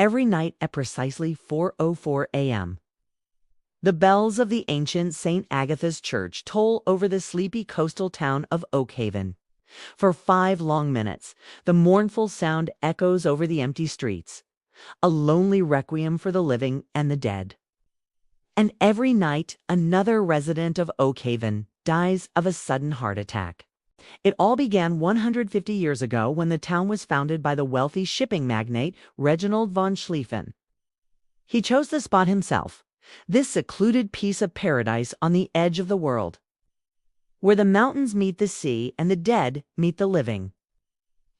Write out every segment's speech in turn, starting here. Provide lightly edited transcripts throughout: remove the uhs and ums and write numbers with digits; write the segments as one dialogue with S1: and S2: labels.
S1: every night at precisely 4:04 a.m. The bells of the ancient Saint Agatha's church toll over the sleepy coastal town of Oakhaven. For 5 long minutes, the mournful sound echoes over the empty streets, a lonely requiem for the living and the dead. And every night, another resident of Oakhaven dies of a sudden heart attack. It all began 150 years ago when the town was founded by the wealthy shipping magnate Reginald von Schlieffen. He chose the spot himself, this secluded piece of paradise on the edge of the world, where the mountains meet the sea and the dead meet the living.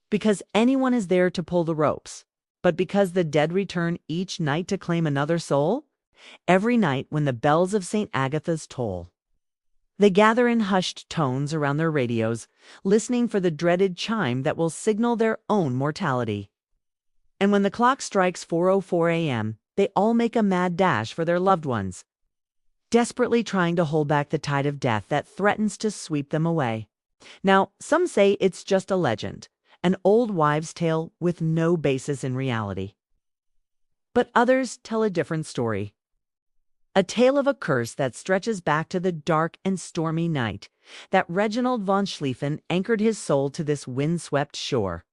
S1: Because anyone is there to pull the ropes, but because the dead return each night to claim another soul, every night when the bells of Saint Agatha's toll, they gather in hushed tones around their radios, listening for the dreaded chime that will signal their own mortality. And when the clock strikes 4:04 a.m., they all make a mad dash for their loved ones, desperately trying to hold back the tide of death that threatens to sweep them away. Now, some say it's just a legend, an old wives' tale with no basis in reality. But others tell a different story. A tale of a curse that stretches back to the dark and stormy night that Reginald von Schlieffen anchored his soul to this windswept shore.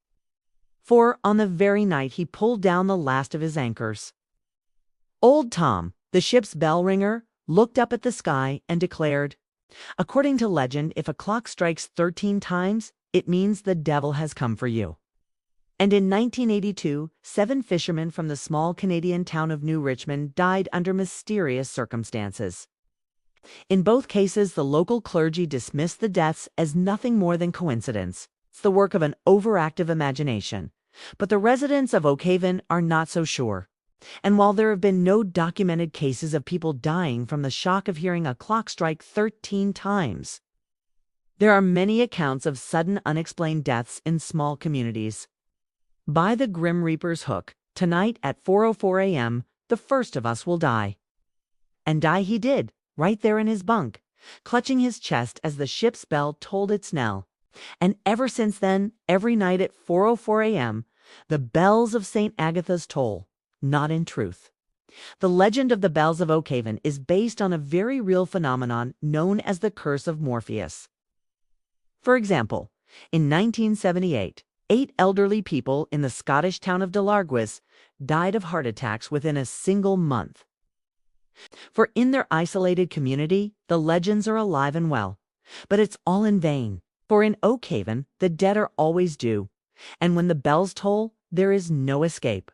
S1: For on the very night he pulled down the last of his anchors, Old Tom, the ship's bell ringer, looked up at the sky and declared, "According to legend, if a clock strikes 13 times, it means the devil has come for you." And in 1982, 7 fishermen from the small Canadian town of New Richmond died under mysterious circumstances. In both cases, the local clergy dismissed the deaths as nothing more than coincidence. It's the work of an overactive imagination. But the residents of Oakhaven are not so sure. And while there have been no documented cases of people dying from the shock of hearing a clock strike 13 times, there are many accounts of sudden unexplained deaths in small communities. By the Grim Reaper's hook, tonight at 4:04 a.m., the first of us will die. And die he did, right there in his bunk, clutching his chest as the ship's bell tolled its knell. And ever since then, every night at 4:04 a.m., the bells of Saint Agatha's toll, not in truth. The legend of the bells of Oakhaven is based on a very real phenomenon known as the curse of Morpheus. For example, in 1978, 8 elderly people in the Scottish town of Dalarguise died of heart attacks within a single month. For in their isolated community, the legends are alive and well. But it's all in vain, for in Oakhaven, the dead are always due, and when the bells toll, there is no escape.